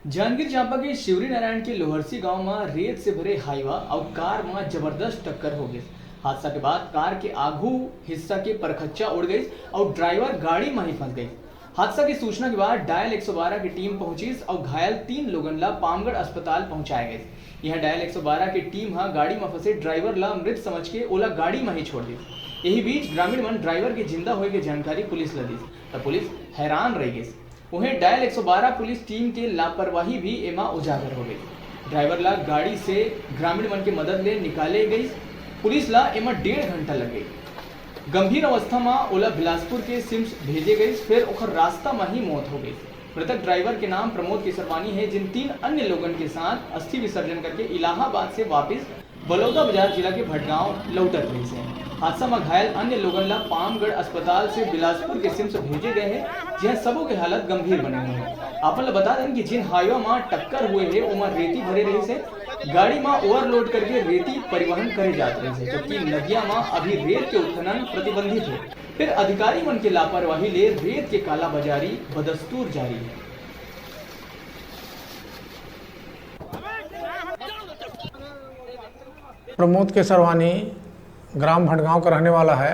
जांजगीर चांपा के शिवरी नारायण के लोहरसी गांव में रेत से भरे हाईवा और कार में जबरदस्त टक्कर हो गई। हादसा के बाद कार के आगू हिस्सा के परखच्चा उड़ गई और ड्राइवर गाड़ी में ही फंस गई। हादसा की सूचना के बाद डायल 112 की टीम पहुंची और घायल 3 लोगन ला पामगढ़ अस्पताल पहुंचाए गए। यहाँ डायल 112 की टीम गाड़ी में फंसे ड्राइवर ला मृत समझ के ओला गाड़ी में ही छोड़ दी। यही बीच ग्रामीण मन ड्राइवर के जिंदा होने की जानकारी पुलिस ला दी तब पुलिस हैरान रह गई। वहीं डायल 112 पुलिस टीम के लापरवाही भी एमा उजागर हो गई। ड्राइवर ला गाड़ी से ग्रामीण मन के मदद ले निकाले गई। पुलिस ला एमा 1.5 घंटा लग गई। गंभीर अवस्था में ओला बिलासपुर के सिम्स भेजे गई, फिर ओखर रास्ता में ही मौत हो गई। मृतक ड्राइवर के नाम प्रमोद केसरवानी है, जिन 3 अन्य लोगों के साथ अस्थि विसर्जन करके इलाहाबाद से वापस बलौदा बाजार जिला के भटगांव लौटत रही से। हादसा में घायल अन्य लोगों ला पामगढ़ अस्पताल से बिलासपुर के सिम्स भेजे गए हैं, जहां सबों के हालत गंभीर बने हुए हैं। आपन बता दें कि जिन हाईवा में टक्कर हुए है ओमा रेती भरे रही से गाड़ी में ओवरलोड करके रेती परिवहन करे जाते रहे, जबकि नदिया में अभी रेत के उत्खनन प्रतिबंधित है। फिर अधिकारी मन के लापरवाही ले रेत के काला बाजारी बदस्तूर जारी है। प्रमोद केसरवानी ग्राम भटगांव का रहने वाला है।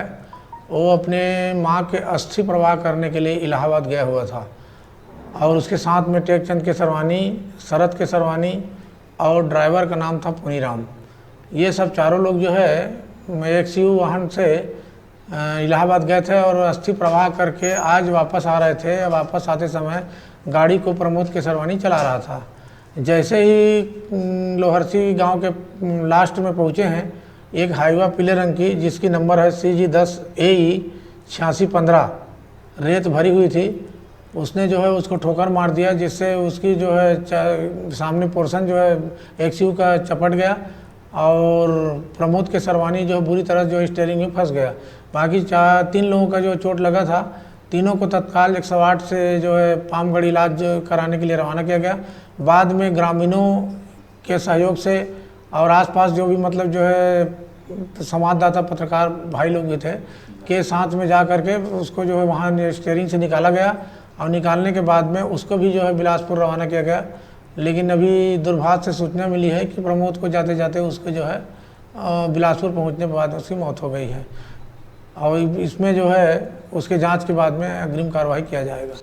वो अपने मां के अस्थि प्रवाह करने के लिए इलाहाबाद गया हुआ था और उसके साथ में टेकचंद केसरवानी, शरद केसरवानी और ड्राइवर का नाम था पुनीराम। ये सब चारों लोग जो है एक सीयू वाहन से इलाहाबाद गए थे और अस्थि प्रवाह करके आज वापस आ रहे थे। वापस आते समय गाड़ी को प्रमोद केसरवानी चला रहा था। जैसे ही लोहरसी गांव के लास्ट में पहुंचे हैं, एक हाईवा पीले रंग की जिसकी नंबर है CG10 AE 8615 रेत भरी हुई थी, उसने जो है उसको ठोकर मार दिया, जिससे उसकी जो है सामने पोर्शन जो है XU का चपट गया और प्रमोद केसरवानी जो बुरी तरह जो स्टीयरिंग में फंस गया। बाकी 3 लोगों का जो चोट लगा था, तीनों को तत्काल 108 से जो है पामगढ़ इलाज कराने के लिए रवाना किया गया। बाद में ग्रामीणों के सहयोग से और आसपास जो भी मतलब जो है संवाददाता पत्रकार भाई लोग भी थे के साथ में जा करके उसको जो है वहाँ स्टीयरिंग से निकाला गया और निकालने के बाद में उसको भी जो है बिलासपुर रवाना किया गया। लेकिन अभी दुर्भाग्य से सूचना मिली है कि प्रमोद को जाते जाते उसको जो है बिलासपुर पहुँचने के बाद उसकी मौत हो गई है और इसमें जो है उसके जाँच के बाद में अग्रिम कार्रवाई किया जाएगा।